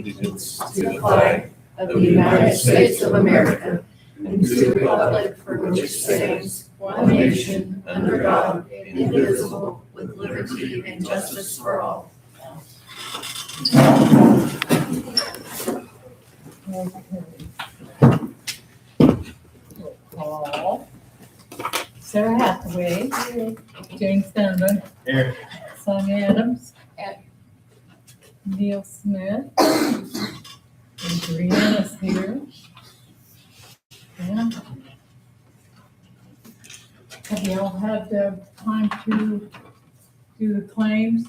allegiance to the flag of the United States of America and to the republic for which it stands, one nation, under God, indivisible, with liberty and justice for all. Call Sarah Hathaway, James Donovan, Here. Sonia Adams, Neil Smith, and Brianna's here. Yeah. Have you all had the time to do the claims?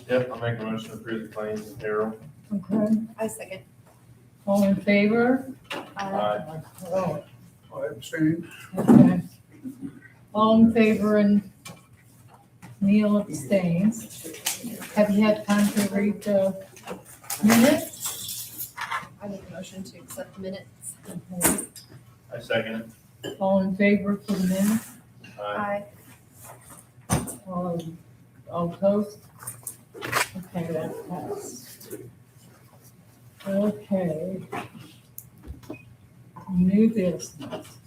Yep, I'll make a motion to approve the claims and payroll. Okay, I second. all in favor? Aye. Oh, I abstain. okay. All in favor and Neil abstains. Have you had time to read the minutes? I make a motion to accept the minutes. Okay. I second it. All in favor for the minutes? Aye. All opposed? Okay, that passed. Okay. New business.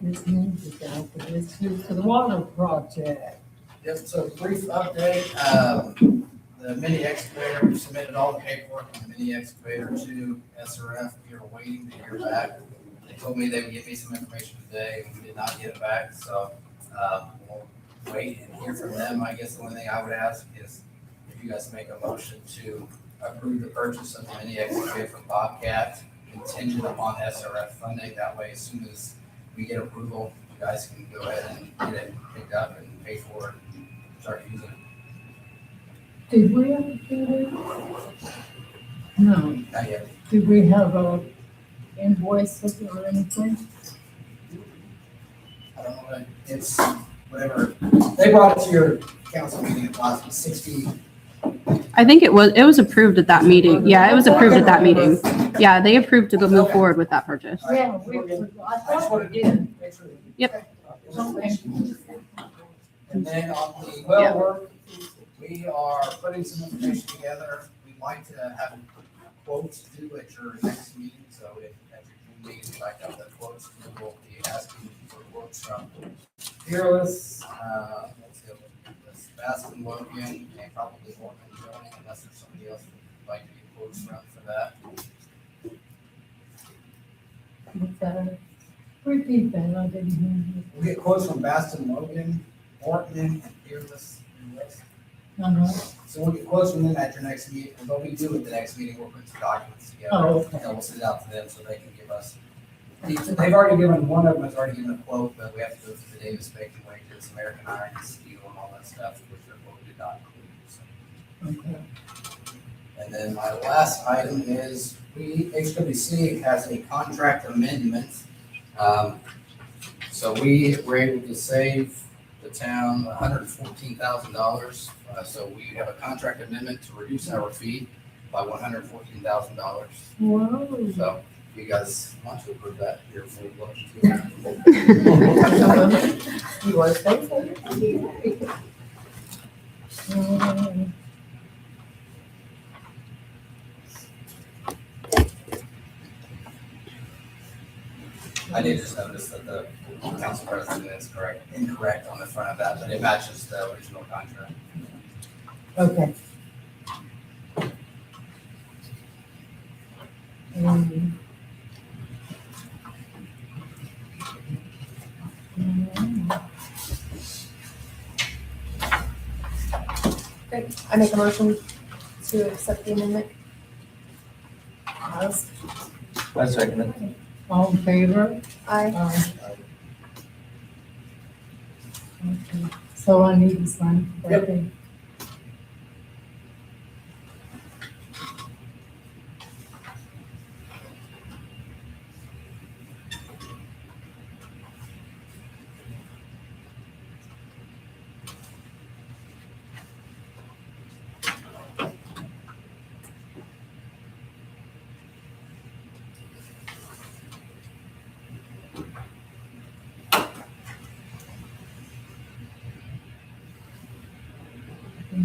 This news is out for this too, for the water project. Yep, so brief update, the mini excavator, we submitted all the paperwork on the mini excavator to SRF, we are waiting to hear back. They told me they would give me some information today, and we did not get it back, so, we'll wait and hear from them. I guess the only thing I would ask is if you guys make a motion to approve the purchase of the mini excavator from Bobcat contingent upon SRF funding, that way as soon as we get approval, you guys can go ahead and get it picked up and pay for it and start using it. Did we ever get it? No. Not yet. Did we have a invoice or anything? I don't know, it's whatever, they brought it to your council meeting, it was 60. I think it was approved at that meeting. Yeah, it was approved at that meeting. Yeah, they approved to go move forward with that purchase. Yeah, I thought we did. Yep. Okay. And then on the well work, we are putting some information together. We'd like to have quotes due at your next meeting, so if at your June meeting, like have the quotes, we will be asking for quotes from Fearless, Baskin Logan, and probably Morgan Joning, unless there's somebody else who'd like to get quotes from for that. What's that? Repeat that, I didn't hear you. We'll get quotes from Bastin Logan, Morton, and Fearless. Uh-huh. So we'll get quotes from them at your next meeting, and what we do at the next meeting, we'll put some documents together. Oh, okay. And we'll send it out to them so they can give us, they've already given, one of them has already given a quote, but we have to go through the Davis Bacon wages, American Iron, and Steel, and all that stuff, which their quote did not include. So. Okay. And then my last item is, HWC has a contract amendment. So we were able to save the town $114,000. So we have a contract amendment to reduce our fee by $114,000. Whoa. So if you guys want to approve that, you're fully welcome to. You want to say something? I did just notice that the council president is incorrect on the front of that, but it matches the original contract. Okay. Okay, I make a motion to accept the amendment. I second it. All in favor? Aye. Okay. So I need to sign. Yep. Okay.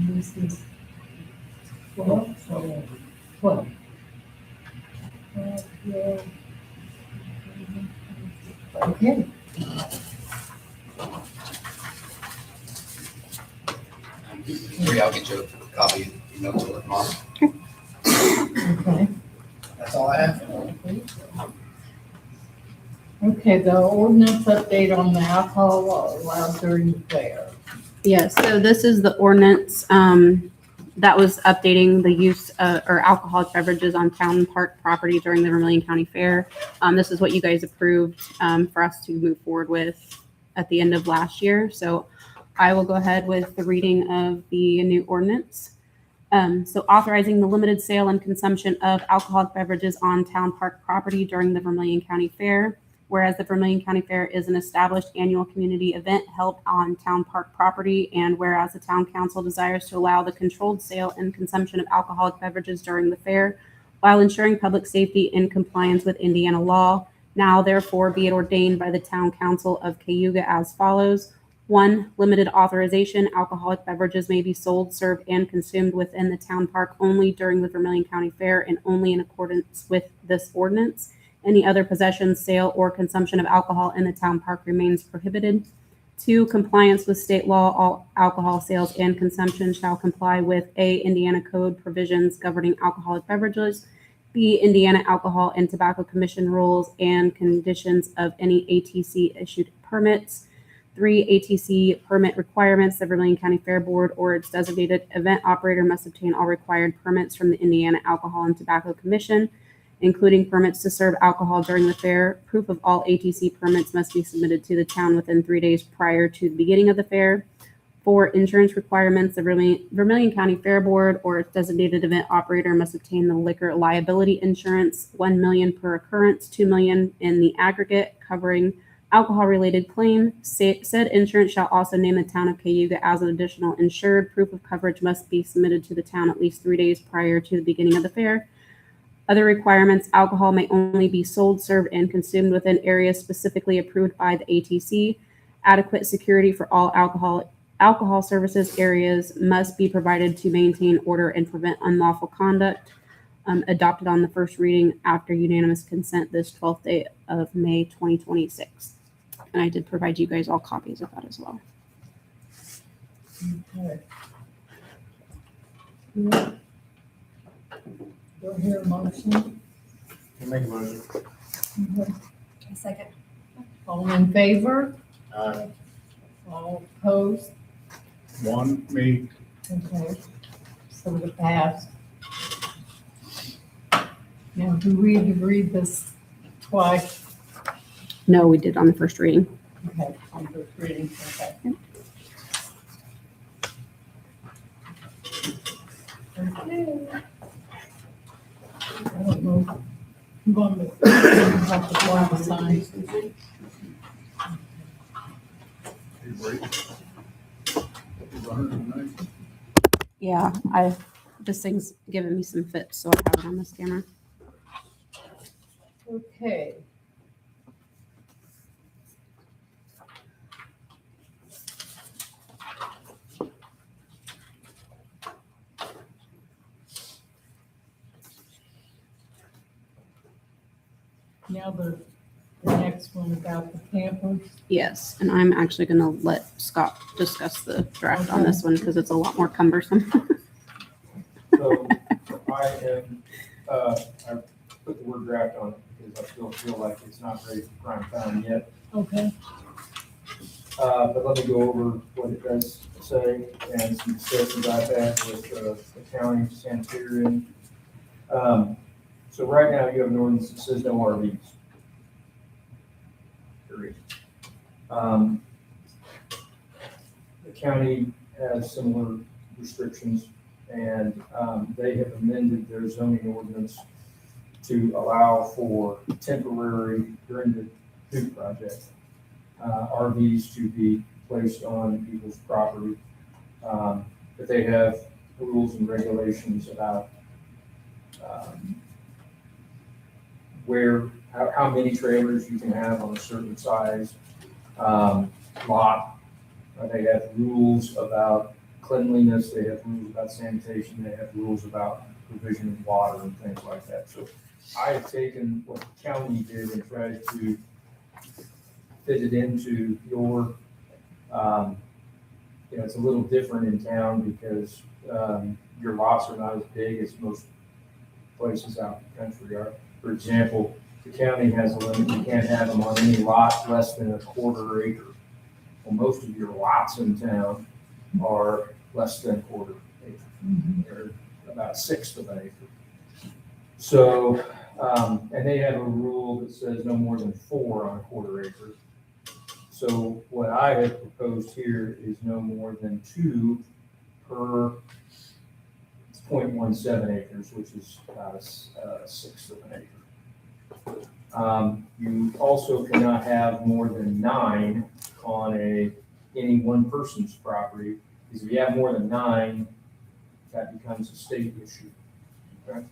This is 12, so 12. Yeah. Okay, Maybe I'll get you a copy, you know, to look on. okay. That's all I have. Okay, the ordinance update on the alcohol allowed during the fair. Yes, so this is the ordinance that was updating the use or alcoholic beverages on town park property during the Vermilion County Fair. This is what you guys approved for us to move forward with at the end of last year. So I will go ahead with the reading of the new ordinance. So authorizing the limited sale and consumption of alcoholic beverages on town park property during the Vermilion County Fair. Whereas the Vermilion County Fair is an established annual community event held on town park property, and whereas the town council desires to allow the controlled sale and consumption of alcoholic beverages during the fair while ensuring public safety in compliance with Indiana law, now therefore be it ordained by the town council of Cayuga as follows. 1. Limited authorization. Alcoholic beverages may be sold, served, and consumed within the town park only during the Vermilion County Fair and only in accordance with this ordinance. Any other possession, sale, or consumption of alcohol in the town park remains prohibited. 2. Compliance with state law. All alcohol sales and consumption shall comply with A. Indiana Code provisions governing alcoholic beverages, B. Indiana Alcohol and Tobacco Commission rules and conditions of any ATC-issued permits. 3. ATC permit requirements. The Vermilion County Fair Board or its designated event operator must obtain all required permits from the Indiana Alcohol and Tobacco Commission, including permits to serve alcohol during the fair. Proof of all ATC permits must be submitted to the town within 3 days prior to the beginning of the fair. 4. Insurance requirements. The Vermilion County Fair Board or its designated event operator must obtain the liquor liability insurance, $1 million per occurrence, $2 million in the aggregate, covering alcohol-related claim. Said insurance shall also name the town of Cayuga as an additional insured. Proof of coverage must be submitted to the town at least 3 days prior to the beginning of the fair. Other requirements. Alcohol may only be sold, served, and consumed within areas specifically approved by the ATC. Adequate security for all alcohol services areas must be provided to maintain order and prevent unlawful conduct. Adopted on the first reading after unanimous consent this 12th day of May 2026. And I did provide you guys all copies of that as well. Okay. Do I hear a motion? You make a motion. Second. All in favor? Aye. All opposed? One, me. Okay, so it passed. Now, do we need to read this twice? No, we did on the first reading. Okay, on first reading, okay. Okay. I don't know. I'm going to have to blow the sign. Yeah, this thing's giving me some fits, so I have it on the scanner. Okay. Now the next one about the campers. Yes, and I'm actually going to let Scott discuss the draft on this one because it's a lot more cumbersome. So I am, I put the word draft on it because I still feel like it's not ready for prime time yet. Okay. But let me go over what it does say and some discussions I've had with the county sanitarian. So right now you have an ordinance that says no RVs. Period. The county has similar restrictions, and they have amended their zoning ordinance to allow for temporary, during the food project, RVs to be placed on people's property. But they have rules and regulations about how many trailers you can have on a certain size lot. They have rules about cleanliness, they have rules about sanitation, they have rules about provision of water and things like that. So I have taken what the county did and tried to fit it into your, it's a little different in town because your lots are not as big as most places out in the country are. For example, the county has a limit, you can't have them on any lot less than a quarter acre. Well, most of your lots in town are less than a quarter acre. They're about a sixth of an acre. So, and they have a rule that says no more than 4 on a quarter acre. So what I have proposed here is no more than 2 per 0.17 acres, which is about a sixth of an acre. You also cannot have more than 9 on any one person's property, because if you have more than 9, that becomes a state issue. Okay?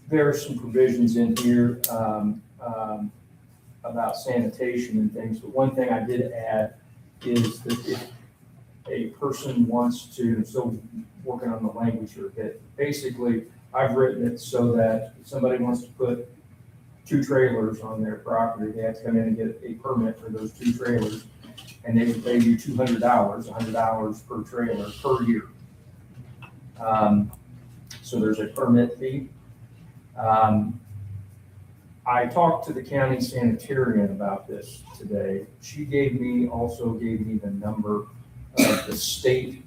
There are some provisions in here about sanitation and things, but one thing I did add is that if a person wants to, so working on the language here a bit, basically I've written it so that if somebody wants to put 2 trailers on their property, they have to come in and get a permit for those 2 trailers, and they would pay you $100 per trailer per year. So there's a permit fee. I talked to the county sanitarian about this today. She also gave me the number of the state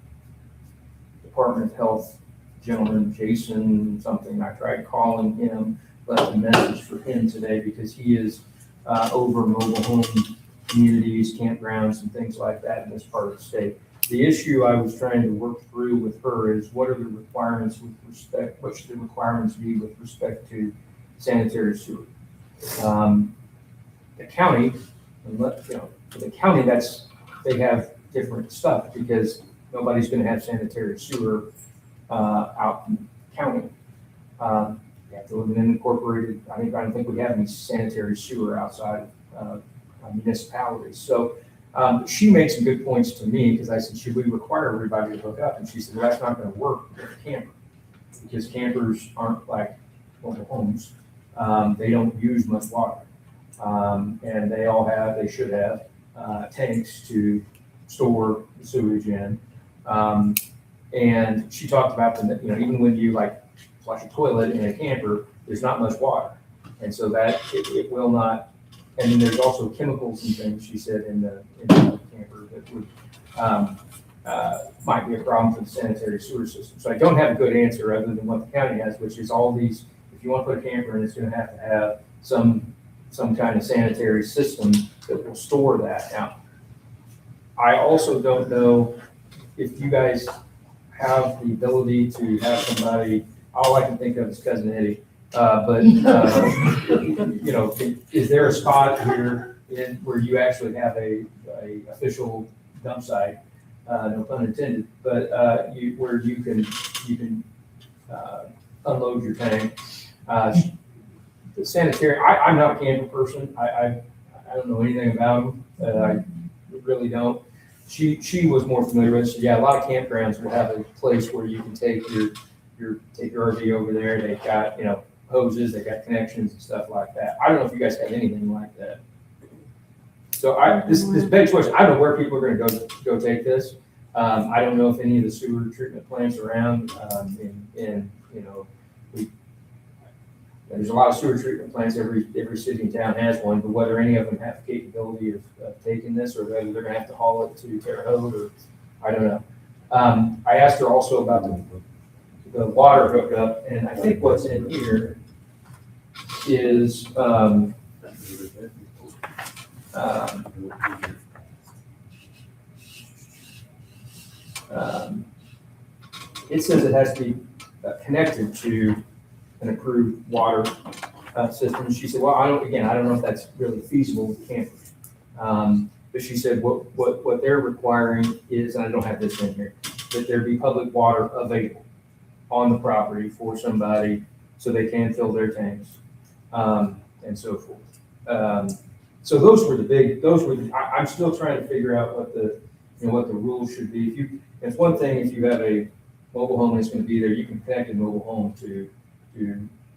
Department of Health gentleman, Jason something. I tried calling him, left a message for him today because he is over mobile home communities, campgrounds, and things like that in this part of the state. The issue I was trying to work through with her is what should the requirements be with respect to sanitary sewer? The county, they have different stuff because nobody's going to have sanitary sewer out in the county. You have to live in an incorporated, I don't think we have any sanitary sewer outside municipalities. So she made some good points to me because I said, should we require everybody to hook up? And she said, well, that's not going to work with a camper because campers aren't like mobile homes. They don't use much water. And they should have tanks to store the sewage in. And she talked about even when you like flush a toilet in a camper, there's not much water. And so that it will not, and then there's also chemicals and things, she said, in the camper that would, might be a problem for the sanitary sewer system. So I don't have a good answer other than what the county has, which is all these, if you want to put a camper in, it's going to have some kind of sanitary system that will store that. Now, I also don't know if you guys have the ability to have somebody, all I can think of is Cousin Eddie, is there a spot here where you actually have a official dump site, no pun intended, but where you can unload your tank? The sanitary, I'm not a camper person. I don't know anything about them. I really don't. She was more familiar with it. So yeah, a lot of campgrounds will have a place where you can take your RV over there. They've got, hoses, they've got connections and stuff like that. I don't know if you guys have anything like that. So this begs question. I don't know where people are going to go take this. I don't know if any of the sewer treatment plants around, there's a lot of sewer treatment plants. Every city and town has one, but whether any of them have the capability of taking this, or whether they're going to have to haul it to Terre Haute, or I don't know. I asked her also about the water hookup, and I think what's in here is it says it has to be connected to an approved water system. She said, well, I don't know if that's really feasible with campers. But she said what they're requiring is, and I don't have this in here, that there be public water available on the property for somebody so they can fill their tanks, and so forth. So I'm still trying to figure out what the what the rules should be. It's one thing if you have a mobile home that's gonna be there, you can connect a mobile home to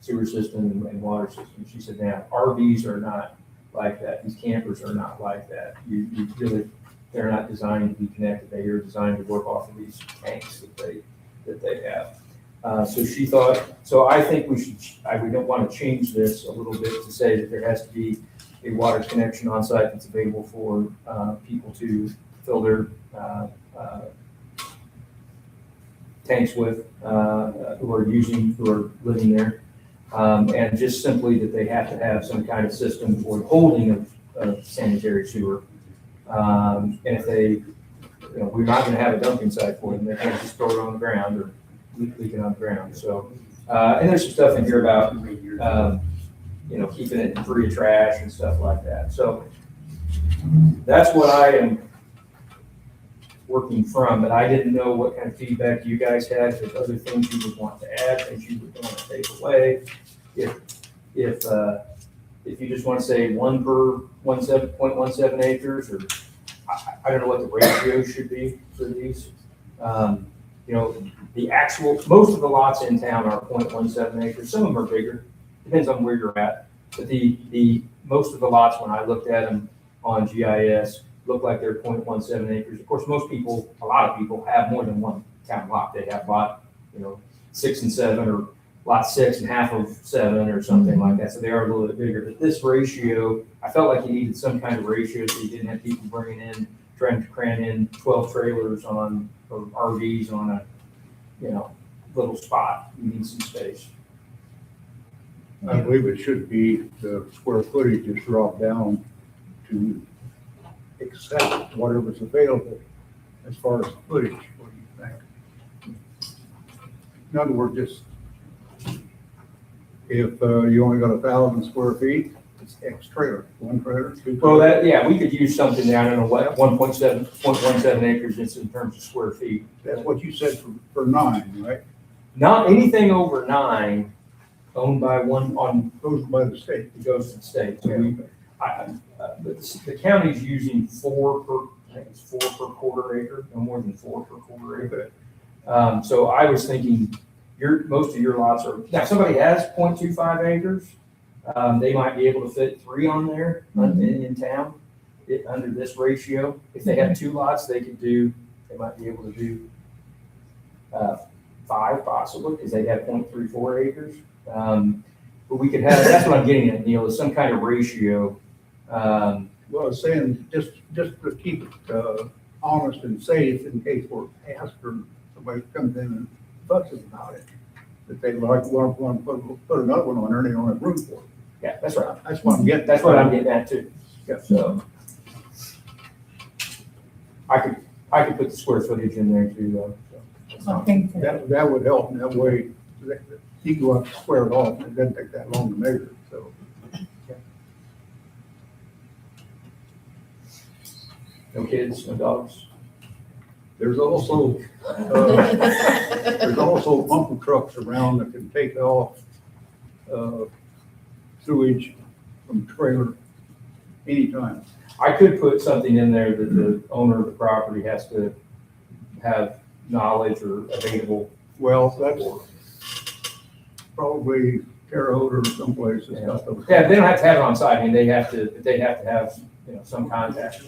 sewer system and water system. She said, now, RVs are not like that. These campers are not like that. You really, they're not designed to be connected. They are designed to work off of these tanks that they have. So she thought, so I think we don't want to change this a little bit to say that there has to be a water connection on site that's available for people to fill their tanks with, who are living there. And just simply that they have to have some kind of system for the holding of sanitary sewer. And if they, we're not gonna have a dumping site for them, they can't just throw it on the ground or leak it on the ground, so. And there's some stuff in here about, keeping it free of trash and stuff like that, so. That's what I am working from, but I didn't know what kind of feedback you guys had, if other things you would want to add, things you would want to take away. If you just want to say 1 per 0.17 acres, or I don't know what the ratio should be for these. The actual, most of the lots in town are 0.17 acres. Some of them are bigger, depends on where you're at. But the most of the lots, when I looked at them on GIS, look like they're 0.17 acres. Of course, a lot of people have more than one town lot. They have lot, 6 and 7, or lot 6 and half of 7 or something like that. So they are a little bit bigger. But this ratio, I felt like you needed some kind of ratio so you didn't have people trying to cram in 12 trailers or RVs on a, little spot. You need some space. I believe it should be the square footage is dropped down to accept whatever's available as far as footage. What do you think? In other words, just if you only got 1,000 square feet, it's X trailer, 1 trailer, 2 Well, trailers. we could use something down, I don't know what, 1.17 acres just in terms of square feet. That's what you said for 9, right? Not anything over 9 owned by one Goes by the state. it goes to the state. So Okay. but the county's using 4 per, I think it's 4 per quarter acre, no more than 4 per quarter acre. So I was thinking most of your lots are, now somebody has 0.25 acres. They might be able to fit 3 on there in town, under this ratio. If they have 2 lots, they might be able to do 5 possibly, because they have 0.34 acres. But we could have, that's what I'm getting at, Neil, is some kind of ratio. Well, I was saying, just to keep it honest and safe in case we're asked or somebody comes in and fusses about it, that they want to put another one on there and they don't have room for it. Yeah, that's right. That's what I'm getting. That's what I'm getting at too. Yeah. So I could put the square footage in there too, though. So. I think That would help, and that way, you go up, square it off, and it doesn't take that long to measure, so. No kids, no dogs. There's also bumper trucks around that can take off sewage from trailer anytime. I could put something in there that the owner of the property has to have knowledge or available. Well, that's probably Terre Haute or someplace that's got those. Yeah, they don't have to have it on site. I mean, they have to have, some contact.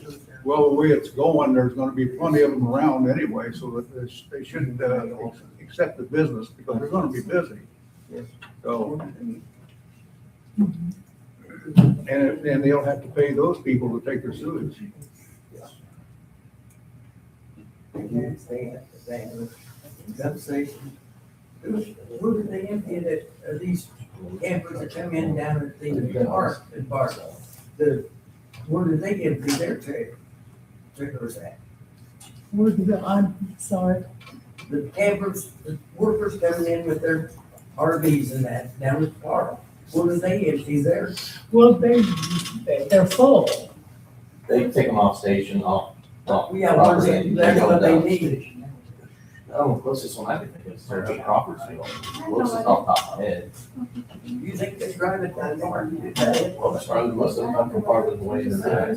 Well, the way it's going, there's gonna be plenty of them around anyway, so that they shouldn't accept the business, because they're gonna be busy. Yes. So, and they'll have to pay those people to take their sewage. Dump station. Where do they empty it at, these campers that come in down at the park and bar? Where do they empty their trailers at? I'm sorry. The campers, the workers coming in with their RVs and that down at the park. Where do they empty theirs? Well, they're full. They take them off station, off. Yeah, that's what they need. Oh, closest one I can think of is Sarah Crawfordsville. Closest off the top of my head. You think they drive it that far? Well, that's probably most of them come from farther than the way in there.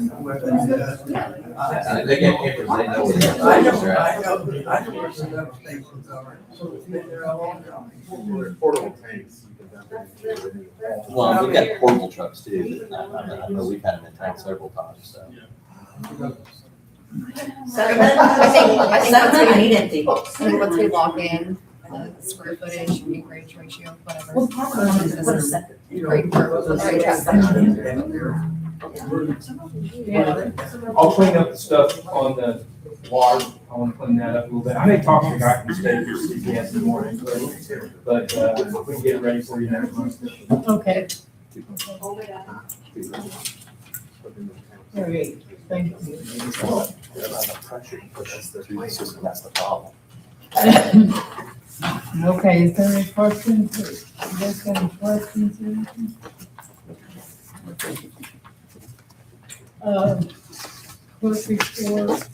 I They get campers, they know where the know, stations are I at. know where some substations are. It's been there a long time. Portable tanks. Well, we've got portable trucks too. I know we've had them in town several times, so. I think that's what we need empty. So once we log in, square footage, acreage ratio, whatever. You know, Great purpose. other substations down there. Yeah. I'll clean up the stuff on the water. I want to clean that up a little bit. I may talk to the guy from state to see if he has some more input, but we can get it ready for you next month. Okay, great, thank you. That's the problem. Okay, is there any questions? You guys got any questions or anything? Clerk report.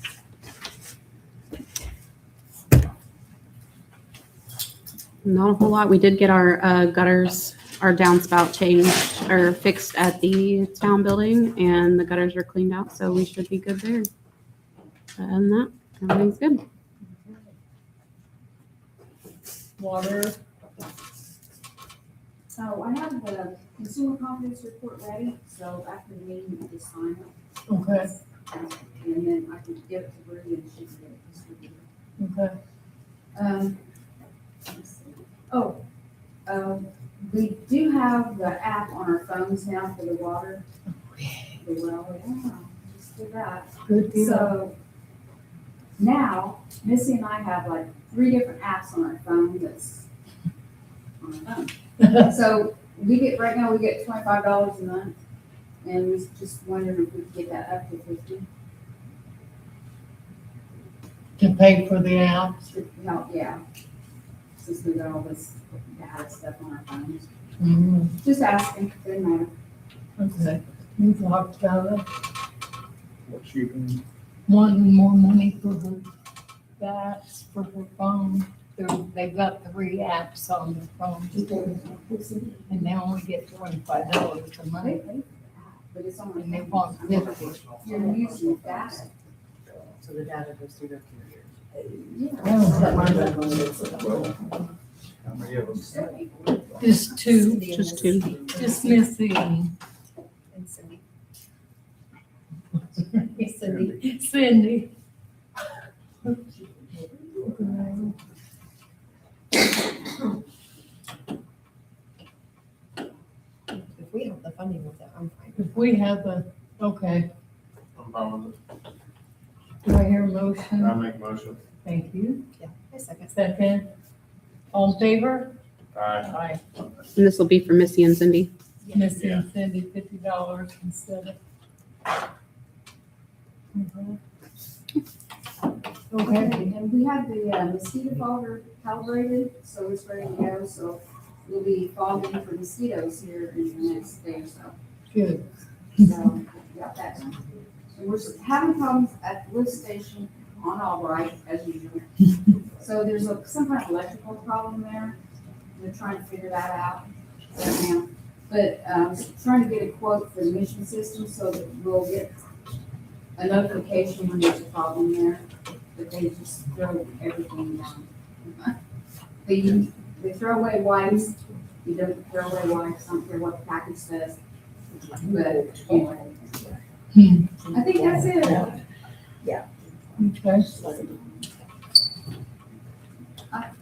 Not a whole lot. We did get our gutters, our downspout changed or fixed at the town building, and the gutters are cleaned out, so we should be good there. Other than that, everything's good. Water, So I have the consumer confidence report ready, so after the meeting, you just sign it, okay, and then I can give it to Bree and she can get it distributed. okay. Let's see. Oh, we do have the app on our phones now for the water. The well, yeah, just do that. Good deal. So now, Missy and I have like 3 different apps on our phone that's on our phone. So right now we get $25 a month, and we just wondered if we could get that up to 50. To pay for the apps. To help, yeah. Since we got all this bad stuff on our phones. Mhm. Just asking, didn't matter. Okay, we've talked about it, What's even, wanting more money for the, that's for the phone. They've got 3 apps on the phone, and they only get $25 a They month, pay for the app, but it's only. and they want 50. You're using data. So the data goes through their computer. how many of them? Just 2, Just 2. just missing. And Cindy. Cindy. If we have the funding with it, I'm fine. If we have a, okay, I'm fine with do I hear a it. I motion? make motion. Thank you. A second. Second. All in favor? Aye. Aye. And this will be for Missy and Cindy. Missy and Cindy, $50 instead of. Mhm. Okay, And we have the mosquito fogger calibrated, so it's ready to go, so we'll be fogging for mosquitoes here in the next day or so. good. So, got that done. And we're having problems at the lift station on Albright, as usual. So there's some kind of electrical problem there. They're trying to figure that out right now. But, trying to get a quote for the mission system so that we'll get a notification when there's a problem there, but they just throw everything down. They throw away wipes, you don't throw away wipes, I don't care what the package says. But anyway, I think that's it. Okay.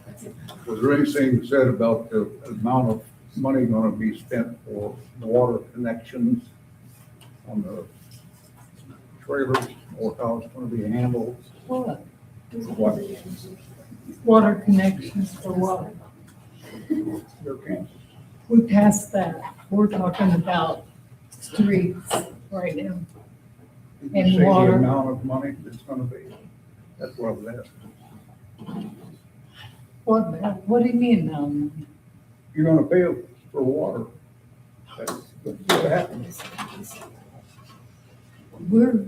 That's it. Was there anything said about the amount of money gonna be spent for the water connections on the trailers, or how it's gonna be handled? What? What, Water connections for what? okay, We passed that. We're talking about streets right now. did And you say the water. amount of money that's gonna be? That's what I was asking. What do you mean, You're gonna pay for water. That's what happens. we're,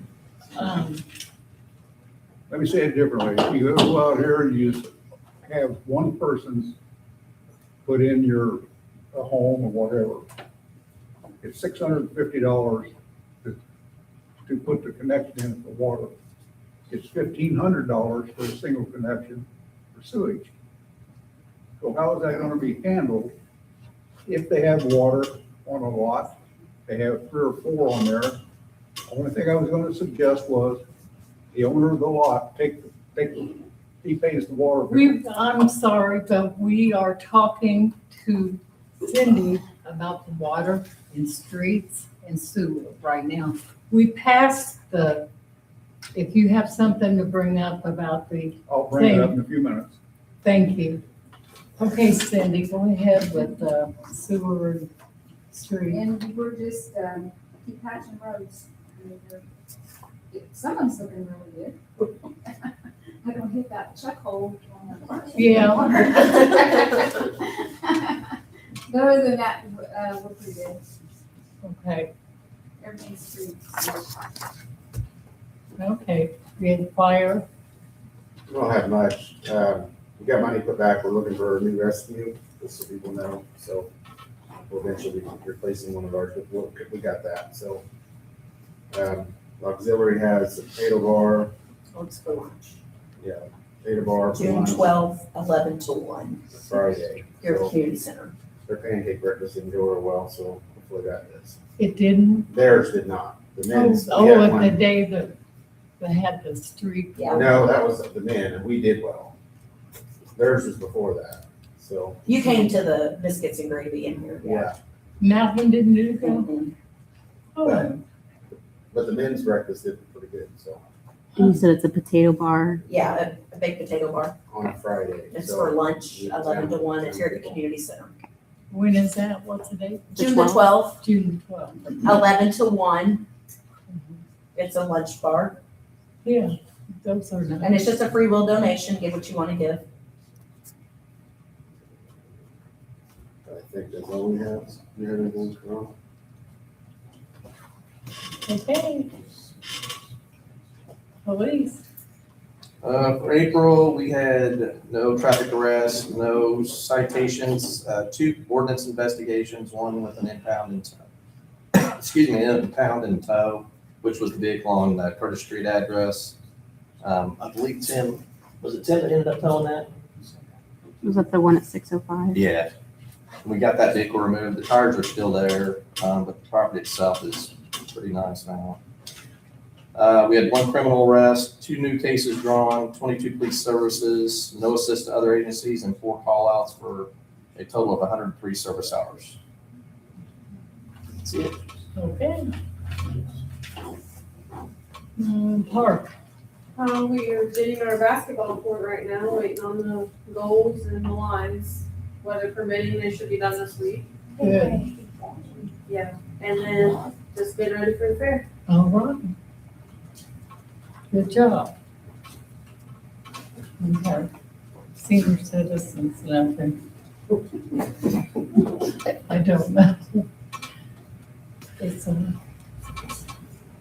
Let me say it differently. You go out here and use have one person's put in your home or whatever, it's $650 to put the connection in for water. It's $1,500 for a single connection for sewage. So how is that gonna be handled if they have water on a lot? They have 3 or 4 on there. The only thing I was gonna suggest was the owner of the lot, he pays the water bill. I'm sorry, but we are talking to Cindy about the water and streets and sewer right now. We passed if you have something to bring up about I'll bring it up in a few minutes. thank you. Okay, Cindy, go ahead with the sewer and street. And we're just, keep patching roads. I mean, some of them's looking really good. I don't hit that chuck hole on the front. Yeah. But other than that, we're pretty good. Okay, Everything's pretty. okay. We had fire. We don't have much. We got money put back. We're looking for a new rescue, just so people know. So we'll eventually be replacing one of ours, but we got that. So auxiliary has a potato bar. Let's go lunch. Yeah, potato bar. for June lunch 12th, 11 to 1, Friday. here at So Community Center. their pancake breakfast didn't go real well, so hopefully that is. It didn't. Theirs did not. The men's. we Oh, had at one- the day that they had the street. Yeah. No, that was the men, and we did well. Theirs was before that, so, You came to the biscuits and gravy in here. yeah. Malvin didn't do that? Mhm. Oh, But the men's breakfast did pretty good, so, And you said it's a potato bar. Yeah, a baked potato bar. on a Friday. It's so- for lunch, 11 to 1. It's here at the Community Center. when is that? What's the date? June the 12th, June 12th. 11 to 1. It's a lunch bar, Yeah, those are nice. and it's just a free will donation. Give what you want to give. I think that's all we have. You have anything wrong? Okay. Police. For April, we had no traffic arrests, no citations, 2 ordinance investigations, 1 with an impound and tow. Excuse me, an impound and tow, which was the vehicle on Curtis Street address. I believe Tim, was it Tim that ended up towing that? Was that the one at 605? Yeah. We got that vehicle removed. The tires are still there, but the property itself is pretty nice now. We had 1 criminal arrest, 2 new cases drawn, 22 police services, no assist to other agencies, and 4 call-outs for a total of 103 service hours. That's it. Okay. Park. We are getting our basketball court right now, waiting on the goals and the lines. Weather permitting, they should be done this week. Good. Yeah, and then just getting ready for the fair. All right. Good job. Okay. Senior citizens, nothing. I don't know. It's,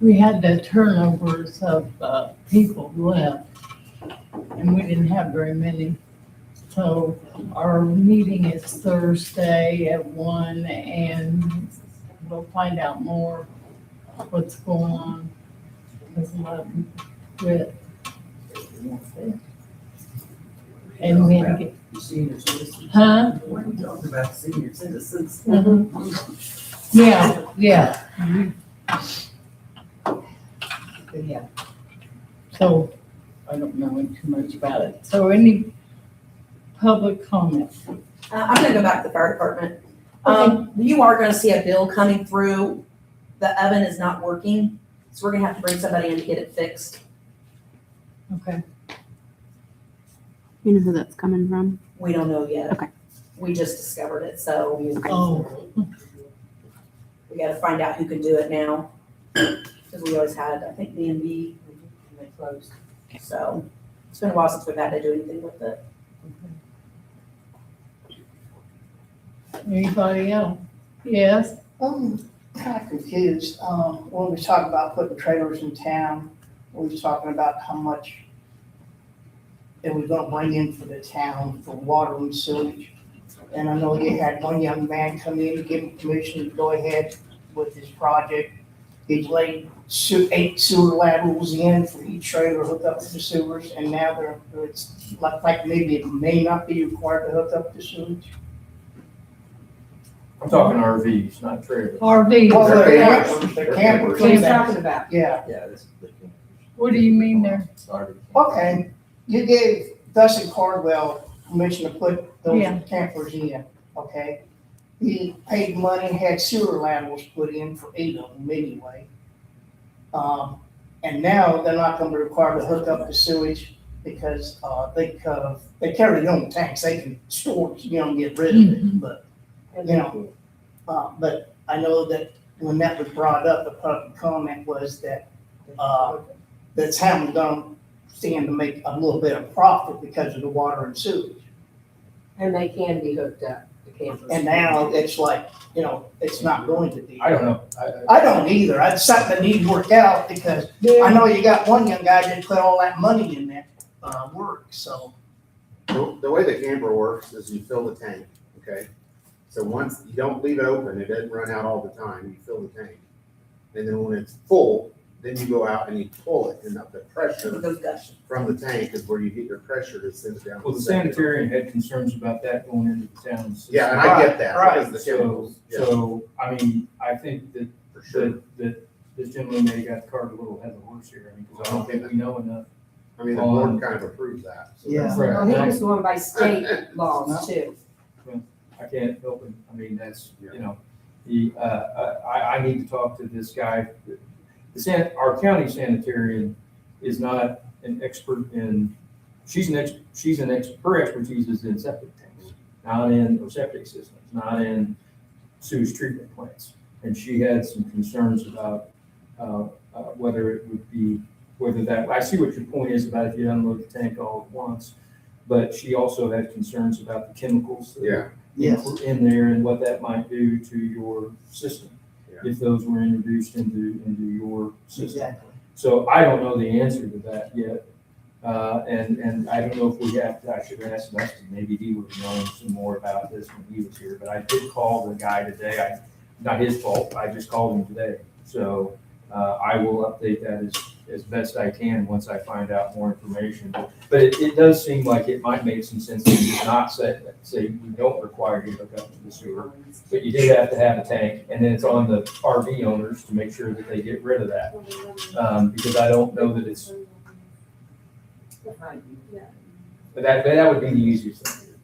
we had the turnovers of people left, and we didn't have very many. So our meeting is Thursday at 1, and we'll find out more what's going on. There's a lot of people quit. And we had to get, Senior citizens. huh? When you talk about senior citizens. Yeah, yeah. Yeah. So I don't know too much about it. So any public comment? I'm gonna go back to the fire department. You are gonna see a bill coming through. The oven is not working, so we're gonna have to bring somebody in to get it fixed. Okay. You know who that's coming from? We don't know yet. Okay. We just discovered it, so Oh, we gotta find out who can do it now. Because we always had, I think, B&B, and they closed. So it's been a while since we've had to do anything with it. anybody else? Yes? I'm kind of confused. When we talk about putting trailers in town, we was talking about how much it was gonna bring in for the town for water and sewage. And I know you had one young man come in to give him permission to go ahead with his project. He's laid 8 sewer laterals in for each trailer hooked up to the sewers, and now it's like maybe it may not be required to hook up to sewage. I'm talking RVs, not trailers. RV, Well, They're they're campers. What are you talking about? Yeah, Yeah, this is the. what do you mean there? Started. okay. You gave Dustin Cardwell permission to put those Yeah. campers in, okay? He paid money, had sewer laterals put in for 8 of them anyway. And now they're not gonna be required to hook up to sewage because, they carry their own tanks, they can store, get rid of it, but, but I know that when that was brought up, the public comment was that, the town was gonna stand to make a little bit of profit because of the water and sewage. And they can be hooked up, the campers. And now it's like, it's not going to be. I don't know. I don't either. It's something that needs to work out because I know you got one young guy that put all that money in that, work, so. The way the camper works is you fill the tank, okay? So once, you don't leave it open, it doesn't run out all the time, you fill the tank. And then when it's full, then you go out and you pull it, and the pressure from the tank is where you get your pressure to send it down. Well, the sanitarian had concerns about that going into the town system. Yeah, and I get that. Right. Because the chemicals, yeah, So, I mean, I think that, for sure. that this gentleman may have got the cart a little ahead of the horse here. I mean, because I don't think we know enough. I mean, the board kind of approves that. So Yeah. that's- Well, he was going by state laws too. I can't help it. I mean, that's, I need to talk to this guy. Our county sanitarian is not an expert in, her expertise is in septic tanks, not or septic systems, not in sewage treatment plants. And she had some concerns about, I see what your point is about if you unload the tank all at once, but she also had concerns about the chemicals that are Yes. in there and what that might do to your system if those were introduced into your system. Exactly. So I don't know the answer to that yet. And I don't know if I should ask Dustin, maybe he would have known some more about this when he was here, but I did call the guy today. Not his fault, I just called him today. So I will update that as best I can once I find out more information. But it does seem like it might make some sense to not say we don't require you to hook up to the sewer, but you do have to have a tank, and then it's on the RV owners to make sure that they get rid of that. Because I don't know that it's, but that would be the easiest thing to do.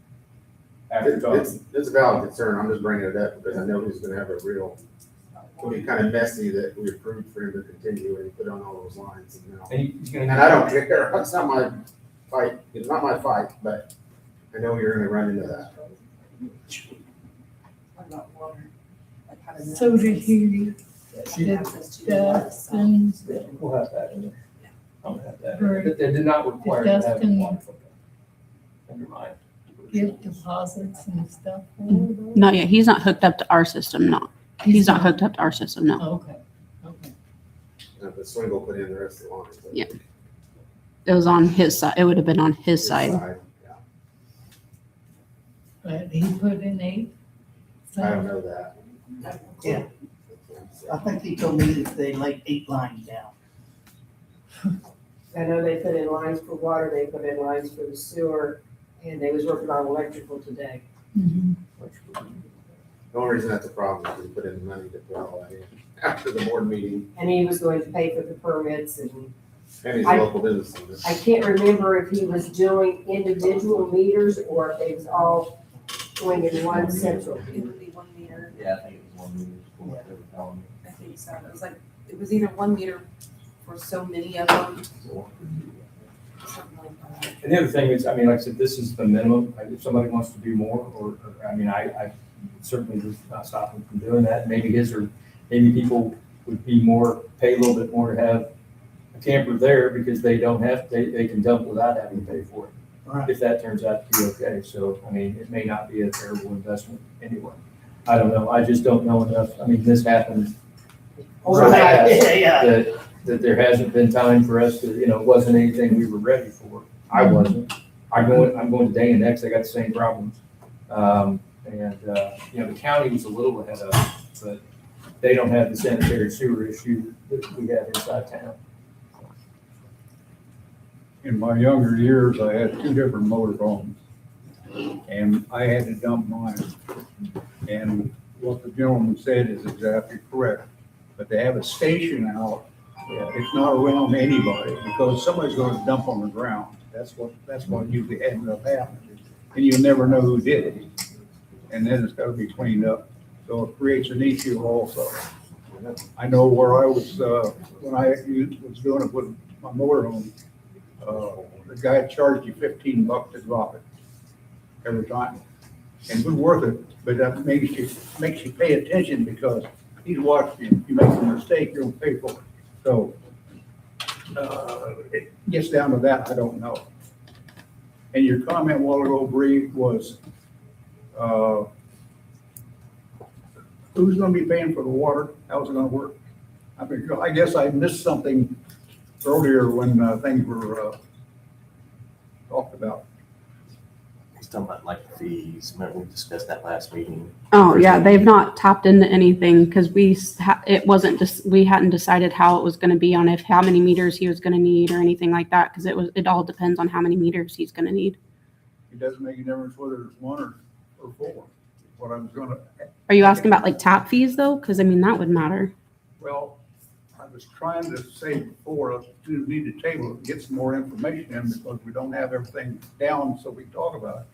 After talking. It's a valid concern, I'm just bringing it up because I know he's gonna have it'll be kind of messy that we approved for him to continue and he put on all those lines, And he's gonna. And I don't care, it's not my fight, but I know you're gonna run into that. So did he, She- Dustin, We'll have that in there. I'm gonna have that. Right. But they did not require to have a Dustin- water hookup. Under mine. get deposits and stuff? Not yet. He's not hooked up to our system, no. He's not hooked up to our system, no. Okay, okay. But Swingle put in the rest of the lines. Yeah. It was on his side. It would have been on his side. Yeah, But he put in 8? I don't know that. Yeah. I think he told me that they laid 8 lines down. I know they put in lines for water, they put in lines for the sewer, and they was working on electrical today. Mhm. The only reason that's a problem is because he put in the money to put all that in after the board meeting And he was going to pay for the permits, and and he's a local business. I can't remember if he was doing individual meters or if it was all going in one central. It would be 1 meter. Yeah, I think it was 1 meter. is what they were telling me. I think so. It was either 1 meter for so many of them, something like that. And the other thing is, I mean, like I said, this is the minimum. If somebody wants to do more, I certainly would not stop them from doing that. Maybe maybe people would pay a little bit more to have a camper there because they can dump without having to pay for it. Right. If that turns out to be okay. So, I mean, it may not be a terrible investment anyway. I don't know. I just don't know enough. I mean, this happened so Right, fast yeah. that there hasn't been time for us to, it wasn't anything we were ready for. I wasn't. I'm going to day and next, they got the same problems. The county was a little ahead of us, but they don't have the sanitary sewer issue that we have inside town. In my younger years, I had 2 different motor homes, and I had to dump mine. And what the gentleman said is exactly correct, but they have a station out, it's not around anybody, because somebody's gonna dump on the ground. That's what usually ends up happening, and you never know who did it. And then it's gotta be cleaned up, so it creates an issue also. I know where I was, when I was doing it with my motorhome, the guy charged you $15 to drop it every time. And it was worth it, but that makes you pay attention, because he's watching you. If you make a mistake, you'll pay for it. So, it gets down to that, I don't know. And your comment a while ago, Bree, was, who's gonna be paying for the water? How's it gonna work? I mean, I guess I missed something earlier when things were talked about. He's talking about like the fees. Remember we discussed that last meeting? Oh, yeah, they've not tapped into anything because it wasn't just, we hadn't decided how it was going to be on how many meters he was going to need or anything like that, because it all depends on how many meters he's going to need. It doesn't make a difference whether it's 1 or 4. What I was gonna. Are you asking about like tap fees though? Because I mean, that would matter. Well, I was trying to say before, to need to table it, get some more information in, because we don't have everything down so we can talk about it.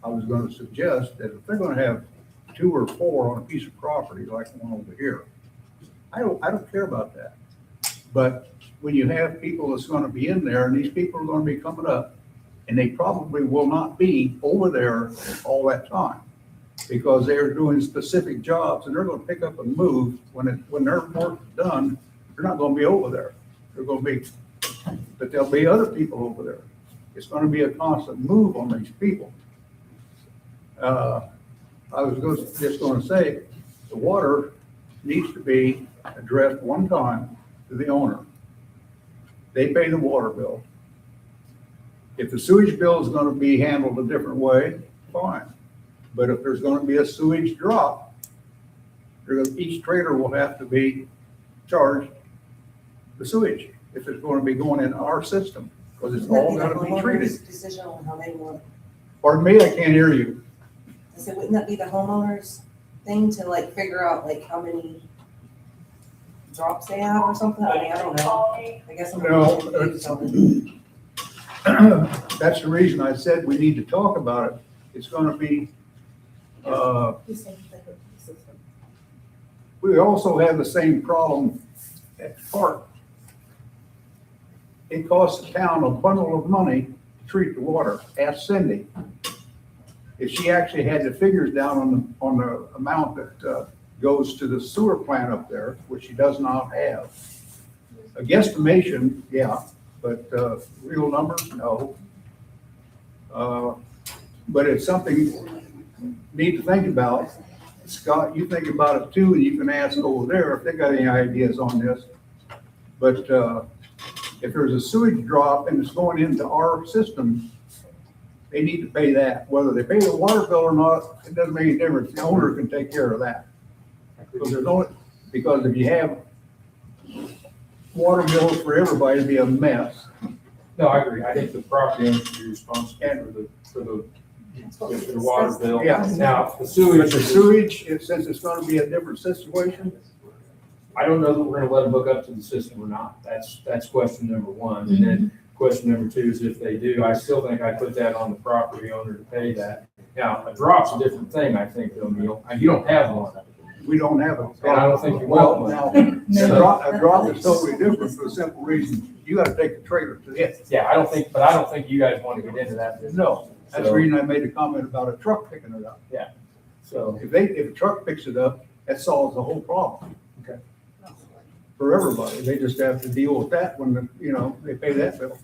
I was going to suggest that if they're going to have 2 or 4 on a piece of property like the one over here, I don't care about that. But when you have people that's going to be in there, and these people are going to be coming up, and they probably will not be over there all that time, because they're doing specific jobs, and they're going to pick up and move. When their work is done, they're not going to be over there. They're going to be, but there'll be other people over there. It's going to be a constant move on these people. I was just going to say, the water needs to be addressed one time to the owner. They pay the water bill. If the sewage bill is going to be handled a different way, fine. But if there's going to be a sewage drop, each trailer will have to be charged the sewage if it's going to be going in our system, because it's all got to be treated. Decision on how they want. Pardon me, I can't hear you. I said, wouldn't that be the homeowner's thing to like figure out like how many drops they have or something? I mean, I don't know. I guess I'm. No, that's the reason I said we need to talk about it. It's going to be, we also have the same problem at Park. It costs the town a bundle of money to treat the water. Ask Cindy. If she actually had the figures down on the amount that goes to the sewer plant up there, which she does not have. A guesstimation, yeah, but real numbers, no. But it's something you need to think about. Scott, you think about it too, and you can ask over there if they got any ideas on this. But if there's a sewage drop and it's going into our system, they need to pay that. Whether they pay the water bill or not, it doesn't make any difference. The owner can take care of that. Because if you have water bills for everybody, it'd be a mess. No, I agree. I think the property owner should be responsible for the water bill. Yeah. Now, the sewage. Since it's gonna be a different situation. I don't know that we're gonna let them hook up to the system or not. That's question number one. And then question number two is if they do, I still think I put that on the property owner to pay that. Now, a drop's a different thing, I think, though, Neil. You don't have one. We don't have a. And I don't think you Well, want one. now, a drop is totally different for the simple reason, you gotta take the trailer to it. Yeah, I don't think you guys want to get into that business. No, that's the reason I made a comment about a truck picking it up. Yeah. So. If a truck picks it up, that solves the whole problem. Okay. For everybody, they just have to deal with that when, they pay that bill.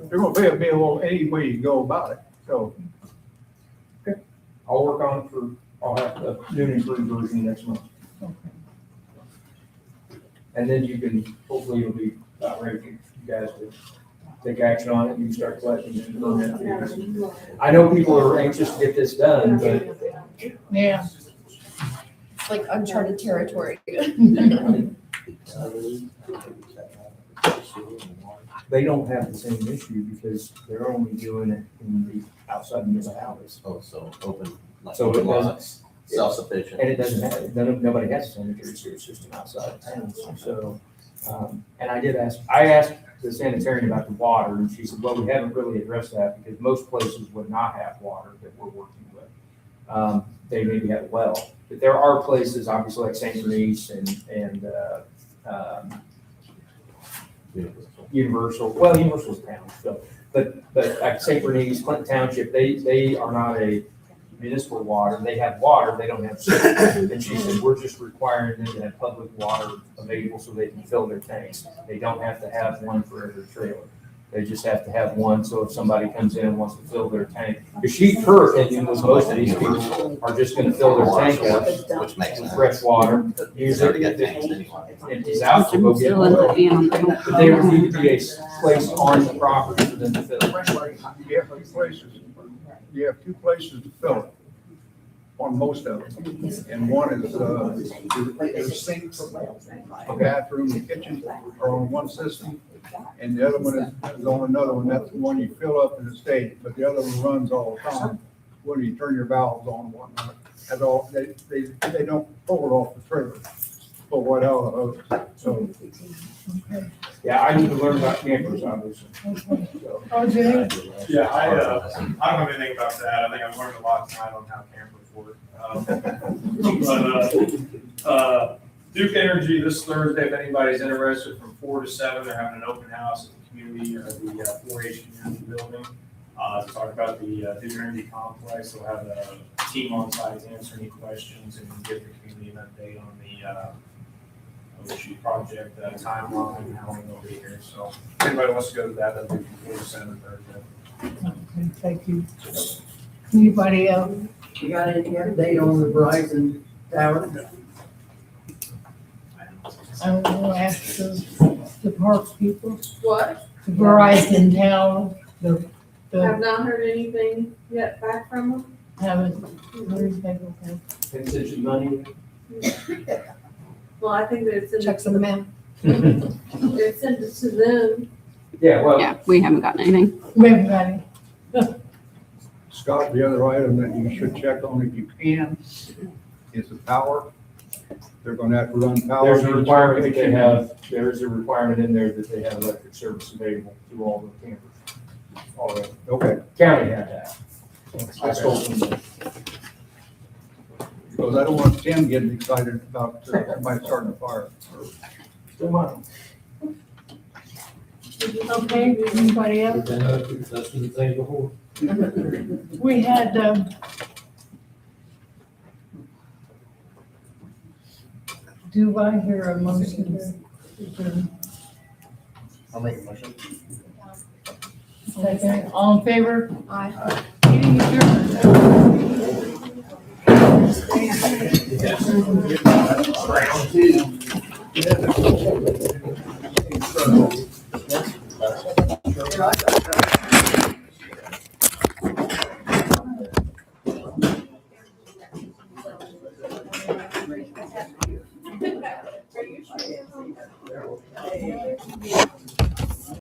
They're gonna pay a bill any way you go about it, so. Okay. I'll work on it I'll have the new and improved version next month. And then hopefully you'll be about ready for you guys to take action on it, you can start collecting the permit fees. I know people are anxious to get this done, but Yeah. It's like uncharted territory. they don't have the same issue because they're only doing it in the outside municipalities. Oh, so open, like So it open doesn't- lots, self-sufficient. And it doesn't have, nobody has a sanitary sewer system outside of town, so, and I asked the sanitarian about the water, and she said, well, we haven't really addressed that because most places would not have water that we're working with. They maybe have a well, but there are places, obviously like St. Bernice and Universal's town, so, but like St. Bernice, Clinton Township, they are not a municipal water, they have water, they don't have sewer. And she said, we're just requiring them to have public water available so they can fill their tanks. They don't have to have one for every trailer. They just have to have one, so if somebody comes in and wants to fill their tank, because her opinion was most of these people are just gonna fill their tank up Which makes with sense. fresh water, use It's already it, got tanks anyway. empties out, so go get Still ends well. up being on the. But there would need to be a place on the property for them to fill. You have two places to fill it, on most of them. And one is, the sink, the bathroom, the kitchen are on one system. And the other one is on another one. That's the one you fill up and it stays, but the other one runs all the time. When you turn your valves on and whatnot, that's all, they don't pull it off the trailer, pull right out of the hose. So, Yeah, I need to learn about campers, obviously. So, OJ? Yeah, I don't know anything about that. I think I've learned a lot tonight on how campers work. Duke Energy this Thursday, if anybody's interested, from 4 to 7, they're having an open house at the community, or the 4-H community building, to talk about the Duke Energy complex. They'll have a team on site to answer any questions and give the community an update on the project timeline, how long they'll be here. So if anybody wants to go to that, that'll be from 4 to 7 Thursday. Okay, thank you. Anybody else? You got any update on the Verizon tower? I will ask the park people, What? the Verizon tower, Have the, not heard anything yet back from them. haven't, anything, okay. and since you money. Well, I think that it's in. Check some mail. They sent it to them. Yeah, well, Yeah, we haven't gotten anything. We haven't got any. Scott, the other item that you should check on if you can is the power. They're gonna have to run power. there's a requirement that they have, there is a requirement in there that they have electric service available to all the campers. Already. Okay, County had that. I stole from them. because I don't want Tim getting excited about somebody starting a fire. Still mine. Okay, anybody else? That's the thing before. We had, do I hear a motion to adjourn? I'll make a motion. Second, all in favor? Aye. Meeting adjourned.